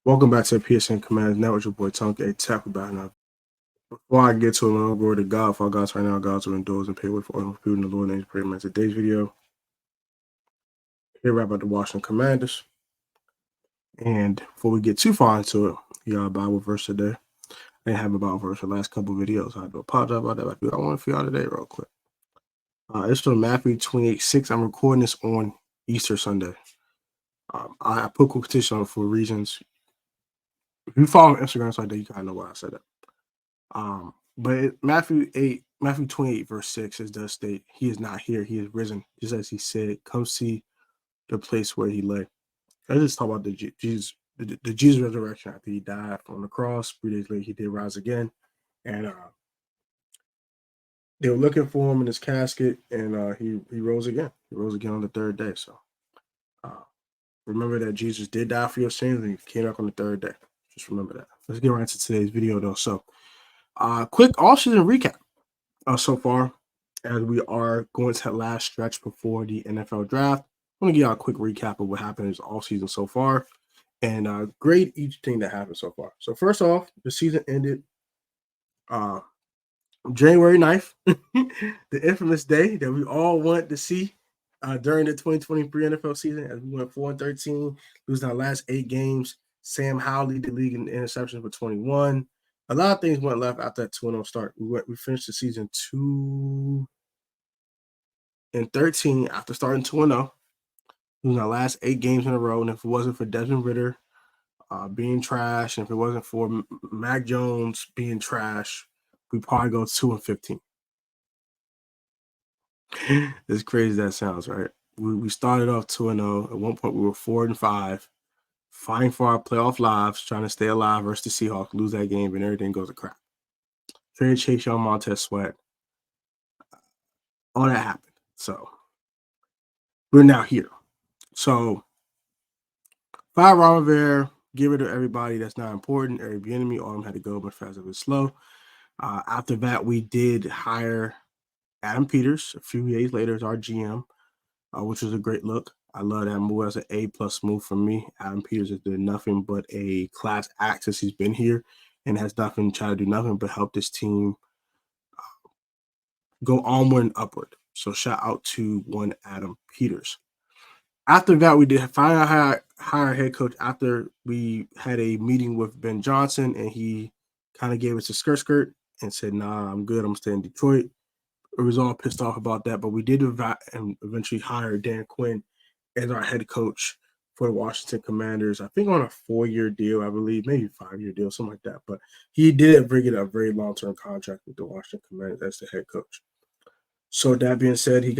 Welcome back to the PSN Commanders Network. Your boy Tonka, a tackle back now. Before I get to it, I'm going to go to God. For our gods right now, gods are indoors and pay with for all people in the Lord names. Pretty much today's video. Here, right about the Washington Commanders. And before we get too far into it, you got a Bible verse today. I didn't have a Bible verse for the last couple of videos. So I have to apologize about that. I want to for y'all today, real quick. It's from Matthew 28:6. I'm recording this on Easter Sunday. I put quotation on it for reasons. If you follow me on Instagram like that, you kind of know why I said that. But Matthew 28, verse 6, it does state, he is not here, he is risen. Just as he said, come see the place where he lay. I just talk about the Jesus resurrection after he died on the cross. 3 days later, he did rise again. And they were looking for him in his casket, and he rose again. He rose again on the third day. So remember that Jesus did die for your sins, and he came back on the third day. Just remember that. Let's get right into today's video, though. So, quick offseason recap so far, as we are going to the last stretch before the NFL draft. I'm going to give y'all a quick recap of what happened this offseason so far and grade each thing that happened so far. So, first off, the season ended January 9th, the infamous day that we all wanted to see during the 2023 NFL season, as we went 4-13, losing our last 8 games. Sam Howell led the league in interceptions for 21. A lot of things went left after that 2-0 start. We finished the season 2-13 after starting 2-0, losing our last 8 games in a row. And if it wasn't for Desmond Ridder being trash, and if it wasn't for Mac Jones being trash, we probably go 2-15. As crazy as that sounds, right? We started off 2-0. At one point, we were 4-5, fighting for our playoff lives, trying to stay alive versus the Seahawks, lose that game, and everything goes to crap. Trade Chase Young, Montez Sweat. All that happened. So we're now here. So fire Ramaver, get rid of everybody that's not important. Eric Bieniemy, all of them had to go, but fast and slow. After that, we did hire Adam Peters a few days later as our GM, which was a great look. I love that move as an A+ move for me. Adam Peters has done nothing but a class act since he's been here and has nothing, tried to do nothing but help this team go onward and upward. So shout out to one Adam Peters. After that, we did finally hire a head coach after we had a meeting with Ben Johnson, and he kind of gave us a skirt and said, nah, I'm good. I'm staying in Detroit. We was all pissed off about that, but we did eventually hire Dan Quinn as our head coach for the Washington Commanders. I think on a 4-year deal, I believe, maybe 5-year deal, something like that. But he did bring in a very long-term contract with the Washington Commanders as the head coach. So that being said, he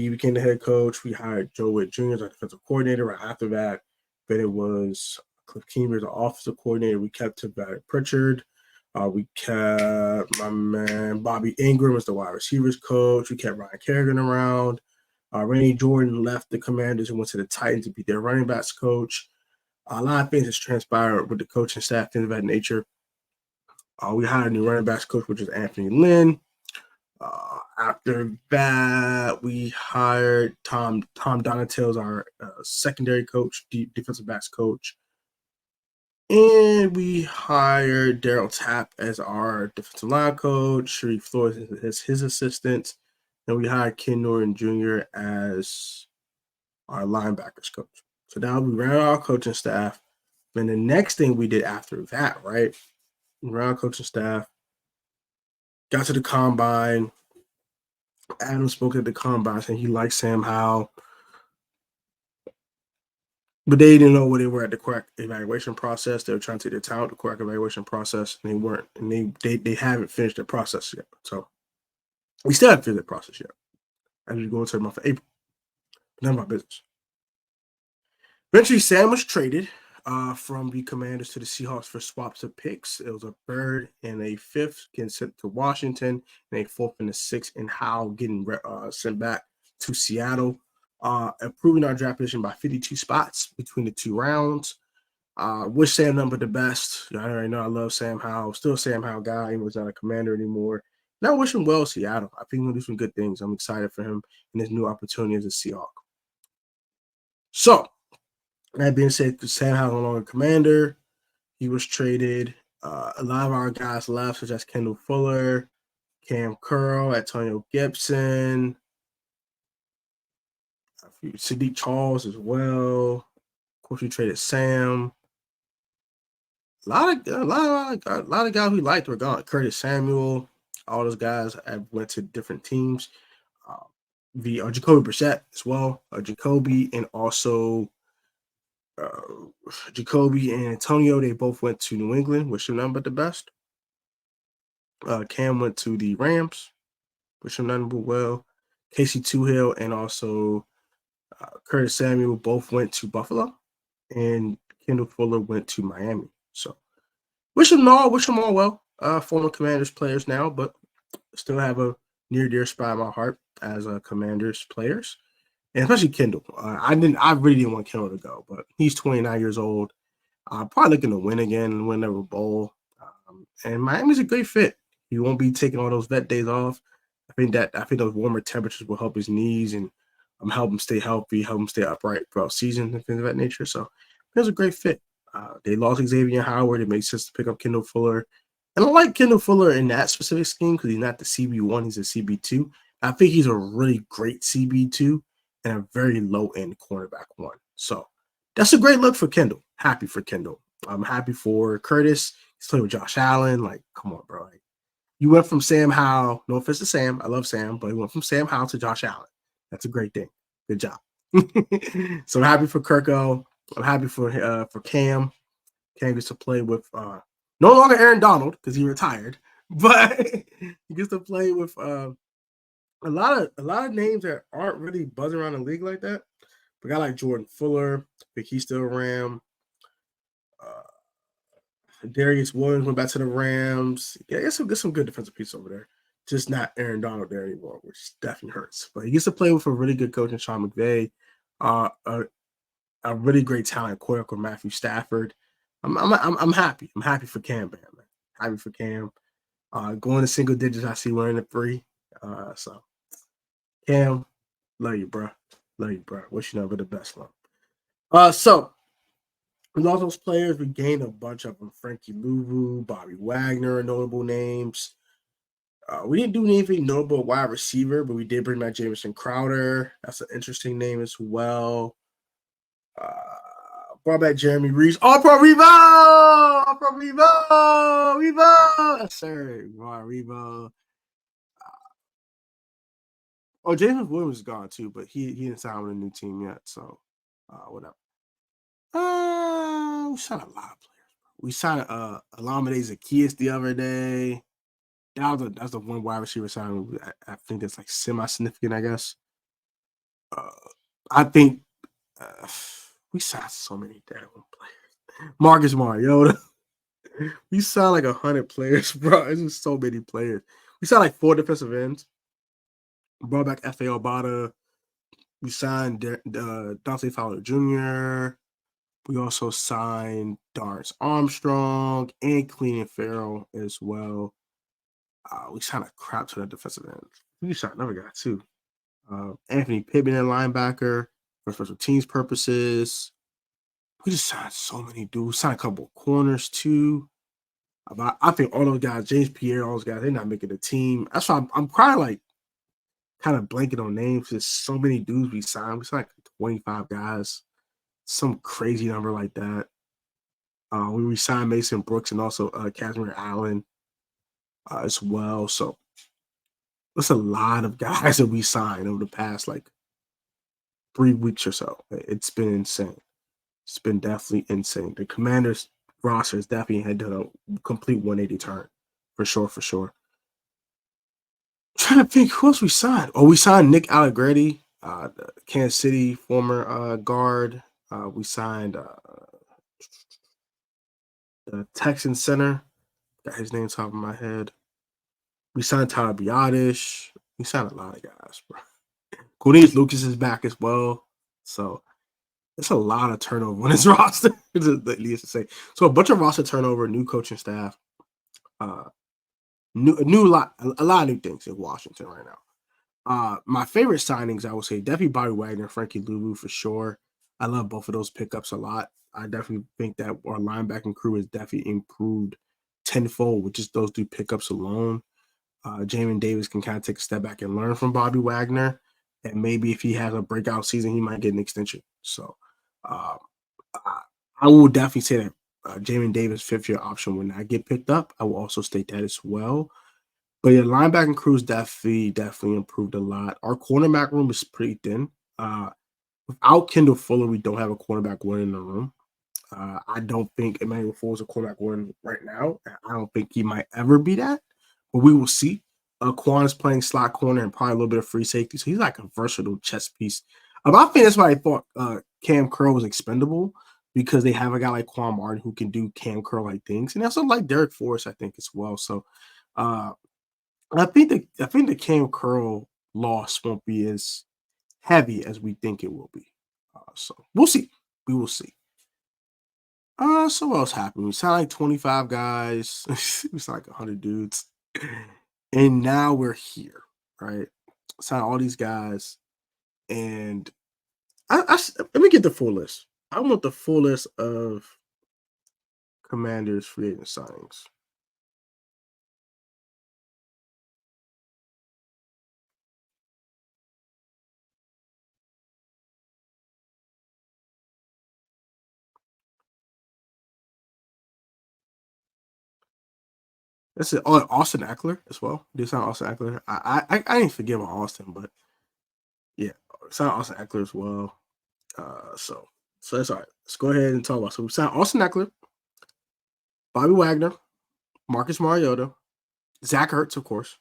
became the head coach. We hired Joe Witt Jr. as our defensive coordinator. Right after that, then it was Cliff Keemer as the offensive coordinator. We kept Barry Pritchard. We kept my man Bobby Ingram as the wide receivers coach. We kept Ryan Kerrigan around. Randy Jordan left the Commanders and went to the Titans to be their running backs coach. A lot of things has transpired with the coaching staff, things of that nature. We hired a new running backs coach, which is Anthony Lynn. After that, we hired Tom Donatel as our secondary coach, defensive backs coach. And we hired Daryl Tapp as our defensive line coach, Sharif Flores as his assistant, and we hired Ken Norton Jr. as our linebackers coach. So now we ran our coaching staff. And the next thing we did after that, right? We ran our coaching staff, got to the combine. Adam spoke at the combine saying he liked Sam Howell. But they didn't know where they were at the correct evaluation process. They were trying to take their talent, the correct evaluation process, and they weren't. And they haven't finished the process yet. So we still haven't finished the process yet. As we go into the month of April. None of my business. Eventually, Sam was traded from the Commanders to the Seahawks for swaps of picks. It was a 3rd and a 5th getting sent to Washington, and a 4th and a 6th, and Howell getting sent back to Seattle. Improving our draft position by 52 spots between the 2 rounds. Wish Sam number the best. I already know I love Sam Howell. Still a Sam Howell guy. He was not a Commander anymore. And I wish him well, Seattle. I think he'll do some good things. I'm excited for him and his new opportunity as a Seahawk. So, that being said, Sam Howell no longer Commander. he was traded. A lot of our guys left, such as Kendall Fuller, Cam Curl, Antonio Gibson, Sadiq Charles as well. Of course, we traded Sam. A lot of guys we liked were gone. Curtis Samuel, all those guys have went to different teams. Jacoby Brissett as well. Jacoby and also Jacoby and Antonio, they both went to New England. Wish them nothing but the best. Cam went to the Rams. Wish him nothing but well. Casey Toohill and also Curtis Samuel both went to Buffalo, and Kendall Fuller went to Miami. So wish them all well. Former Commanders players now, but still have a near dear spot in my heart as Commanders players, and especially Kendall. I really didn't want Kendall to go, but he's 29 years old. Probably looking to win again and win a bowl. And Miami's a great fit. He won't be taking all those vet days off. I think those warmer temperatures will help his knees and help him stay healthy, help him stay upright throughout season and things of that nature. So it was a great fit. They lost Xavier Howard. It makes sense to pick up Kendall Fuller. And I like Kendall Fuller in that specific scheme because he's not the CB1, he's a CB2. I think he's a really great CB2 and a very low-end cornerback one. So that's a great look for Kendall. Happy for Kendall. I'm happy for Curtis. He's playing with Josh Allen. Like, come on, bro. Like, you went from Sam Howell. No offense to Sam. I love Sam, but he went from Sam Howell to Josh Allen. That's a great thing. Good job. So I'm happy for Kirko. I'm happy for Cam. Cam gets to play with no longer Aaron Donald because he retired, but he gets to play with a lot of names that aren't really buzzing around the league like that. But a guy like Jordan Fuller, I think he's still a Ram. Darius Williams went back to the Rams. Yeah, get some good defensive pieces over there. Just not Aaron Donald there anymore, which definitely hurts. But he gets to play with a really good coach in Sean McVay. A really great talent quarterback with Matthew Stafford. I'm happy. I'm happy for Cam, man. Happy for Cam. Going to single digits, I see wearing the 3. So Cam, love you, bro. Love you, bro. Wish you nothing but the best, one. So with all those players, we gained a bunch of them. Frankie Louvu, Bobby Wagner, notable names. We didn't do anything notable at wide receiver, but we did bring back Jamison Crowder. That's an interesting name as well. Brought back Jeremy Reeves. All-Pro Revo! All-Pro Revo! Revo! Yes, sir. Revo. James Williams is gone too, but he didn't sign with a new team yet, so whatever. We signed a lot of players. We signed Alameda Zacchaeus the other day. That's the one wide receiver signing. I think that's like semi-significant, I guess. I think we signed so many damn players. Marcus Mariota. We signed like 100 players, bro. It's just so many players. We signed like 4 defensive ends. Brought back F.A. Obata. We signed Dante Fowler Jr. We also signed Darius Armstrong and Clean Farrell as well. We signed a crap ton of defensive ends. We signed another guy too. Anthony Pittman, linebacker, for special teams purposes. We just signed so many dudes. Signed a couple of corners too. I think all those guys, James Pierre, all those guys, they're not making the team. That's why I'm kind of blanking on names. There's so many dudes we signed. We signed like 25 guys. Some crazy number like that. We re-signed Mason Brooks and also Casimir Allen as well. So that's a lot of guys that we signed over the past like 3 weeks or so. It's been insane. It's been definitely insane. The Commanders roster has definitely had done a complete 180 turn. For sure. I'm trying to think who else we signed. Oh, we signed Nick Allegretti, the Kansas City former guard. We signed the Texan center. Got his name top of my head. We signed Tyler Biadasz. We signed a lot of guys, bro. Cornelius Lucas is back as well. So it's a lot of turnover on his roster, needless to say. So a bunch of roster turnover, new coaching staff, a lot of new things in Washington right now. My favorite signings, I would say, definitely Bobby Wagner, Frankie Louvu for sure. I love both of those pickups a lot. I definitely think that our linebacking crew has definitely improved tenfold with just those two pickups alone. Jamin Davis can kind of take a step back and learn from Bobby Wagner, and maybe if he has a breakout season, he might get an extension. So uh, I will definitely say that Jamin Davis' fifth-year option will not get picked up. I will also state that as well. But yeah, linebacking crews definitely improved a lot. Our cornerback room is pretty thin. Without Kendall Fuller, we don't have a cornerback one in the room. I don't think Emmanuel Forbes is a cornerback one right now. I don't think he might ever be that, but we will see. Quan is playing slot corner and probably a little bit of free safety, so he's like a versatile chess piece. I think that's why I thought Cam Curl was expendable because they have a guy like Quan Martin who can do Cam Curl like things, and also like Derek Forrest, I think as well. So uh, I think the Cam Curl loss won't be as heavy as we think it will be. So we'll see. We will see. So what else happened? We signed like 25 guys. We signed like 100 dudes. And now we're here, right? Signed all these guys. And let me get the full list. I want the full list of Commanders free agent signings. That's it. Oh, Austin Eckler as well. They signed Austin Eckler. I didn't forget about Austin, but yeah, signed Austin Eckler as well. So that's all right. Let's go ahead and talk about. So we signed Austin Eckler, Bobby Wagner, Marcus Mariota, Zach Ertz, of course,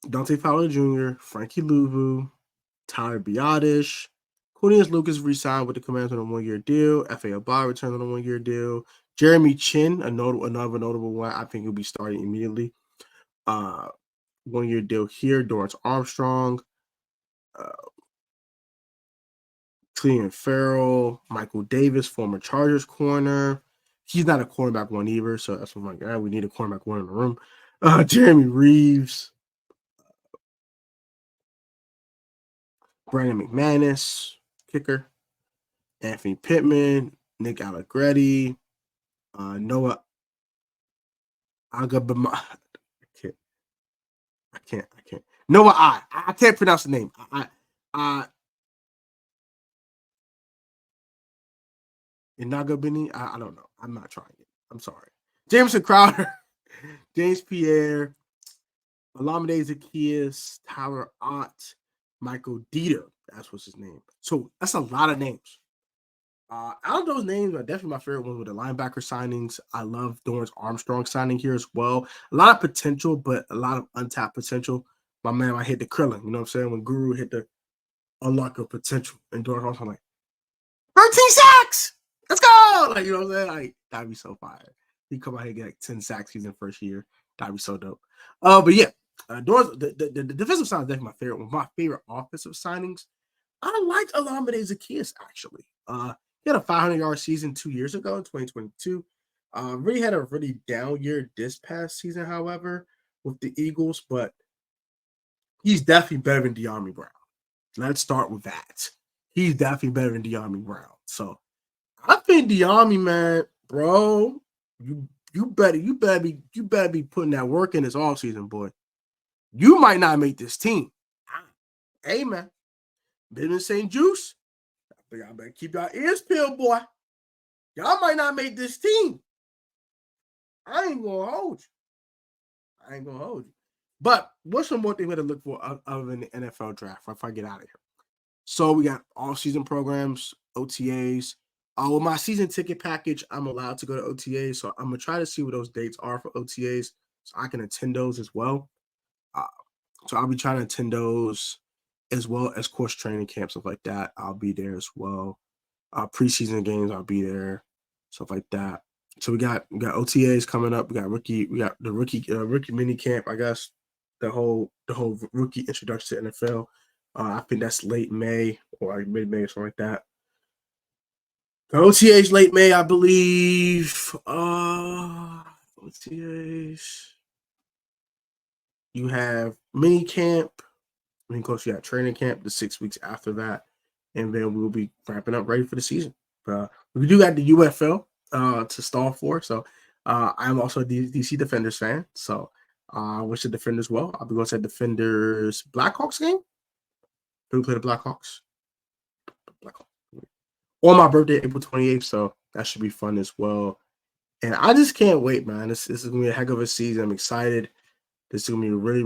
Dante Fowler Jr., Frankie Louvu, Tyler Biotish, Cornelius Lucas re-signed with the Commanders on a one-year deal. F.A. Abba returned on a one-year deal. Jeremy Chin, another notable one. I think he'll be starting immediately. One-year deal here. Dorrance Armstrong, uh, Cleveland Farrell, Michael Davis, former Chargers corner. He's not a cornerback one either, so that's what I'm like, we need a cornerback one in the room. Jeremy Reeves, Brandon McManus, kicker, Anthony Pittman, Nick Allegretti, Noah Agabama. I can't. Noah I can't pronounce the name. Inagabini. I don't know. I'm not trying it. I'm sorry. Jameson Crowder, James Pierre, Olamide Zacchaeus, Tyler Ott, Michael Dieter. That's what's his name. So that's a lot of names. Out of those names are definitely my favorite ones with the linebacker signings. I love Dorrance Armstrong signing here as well. A lot of potential, but a lot of untapped potential. My man, I hit the Krillin. You know what I'm saying? When Guru hit the unlock of potential, and Dorrance Armstrong, like 13 sacks. Let's go! Like you know what I'm saying? Like that'd be so fire. He come out here and get like 10 sacks in first year. That'd be so dope. But yeah, Dorrance, the defensive sign is definitely my favorite one. My favorite offensive signings. I liked Olamide Zacchaeus actually. He had a 500-yard season 2 years ago in 2022. Really had a really down year this past season, however, with the Eagles, but he's definitely better than De'Ami Brown. Let's start with that. He's definitely better than De'Ami Brown. So I think De'Ami, man, bro, you better be putting that work in this offseason, boy. You might not make this team. Hey, man, business St. Juice. Y'all better keep y'all ears peeled, boy. Y'all might not make this team. I ain't gonna hold you. But what's some more thing we got to look for other than the NFL draft if I get out of here? So we got off-season programs, OTAs. With my season ticket package, I'm allowed to go to OTAs. So I'm gonna try to see what those dates are for OTAs so I can attend those as well. Uh, so I'll be trying to attend those as well as course training camp, stuff like that. I'll be there as well. Preseason games, I'll be there, stuff like that. So we got OTAs coming up. We got the rookie mini camp. I guess the whole rookie introduction to NFL. I think that's late May or like mid May or something like that. The OTAs late May, I believe. OTAs. You have mini camp. I mean, of course, you have training camp the 6 weeks after that. and then we'll be wrapping up ready for the season. We do got the UFL to stall for, so I'm also a DC Defenders fan, so I wish the Defenders well. I'll be going to the Defenders Blackhawks game. We play the Blackhawks. On my birthday, April 28th, so that should be fun as well. And I just can't wait, man. This is gonna be a heck of a season. I'm excited. This is gonna be a really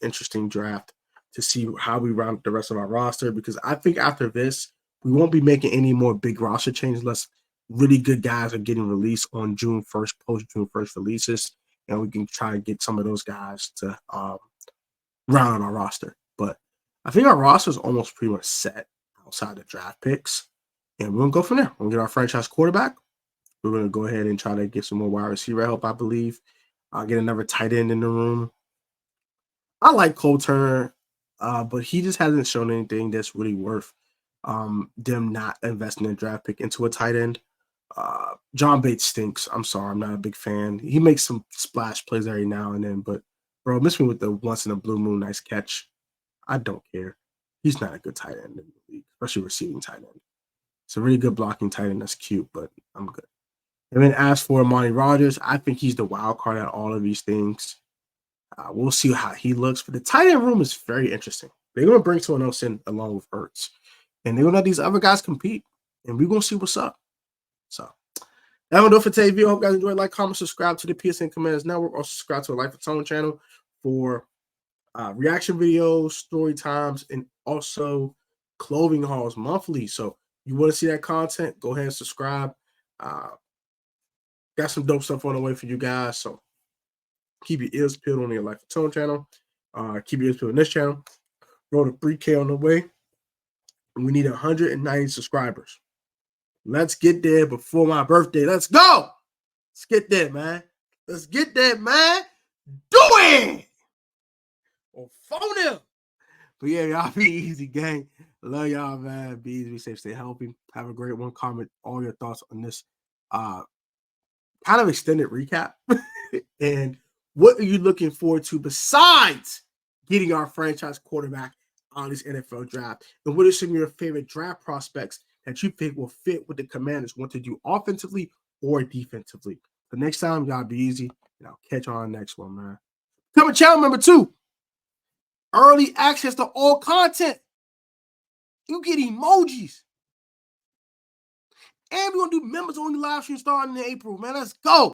interesting draft to see how we round the rest of our roster. Because I think after this, we won't be making any more big roster changes unless really good guys are getting released on June 1st, post June 1st releases, and we can try to get some of those guys to round out our roster. But I think our roster is almost pretty much set outside the draft picks. And we're going to go from there. We're going to get our franchise quarterback. We're going to go ahead and try to get some more wide receiver help, I believe. I'll get another tight end in the room. I like Cole Turner, but he just hasn't shown anything that's really worth them not investing a draft pick into a tight end. John Bates stinks. I'm sorry. I'm not a big fan. He makes some splash plays every now and then, but bro, miss me with the once in a blue moon nice catch. I don't care. He's not a good tight end in the league, especially receiving tight end. It's a really good blocking tight end. That's cute, but I'm good. And then as for Amari Rodgers, I think he's the wild card at all of these things. We'll see how he looks. But the tight end room is very interesting. They're going to bring someone else in along with Ertz. And they're going to let these other guys compete. And we're going to see what's up. So that will do it for today's video. Hope you guys enjoyed. Like, comment, subscribe to the PSN Commanders Network. Also subscribe to the Life of Tone channel for reaction videos, story times, and also clothing hauls monthly. So you want to see that content, go ahead and subscribe. Got some dope stuff on the way for you guys. So keep your ears peeled on your Life of Tone channel. Keep your ears peeled on this channel. Roll to 3K on the way. And we need 190 subscribers. Let's get there before my birthday. Let's go. Let's get there, man. Let's get there, man. Do it. Or phone him. But yeah, y'all be easy, gang. Love y'all, man. Be easy, be safe, stay healthy. Have a great one. Comment all your thoughts on this kind of extended recap. And what are you looking forward to besides getting our franchise quarterback on this NFL draft? And what are some of your favorite draft prospects that you think will fit what the Commanders want to do offensively or defensively? The next time, y'all be easy. And I'll catch you on the next one, man. Become a channel member too. Early access to all content. You get emojis. And we're going to do members only live stream starting in April, man. Let's go.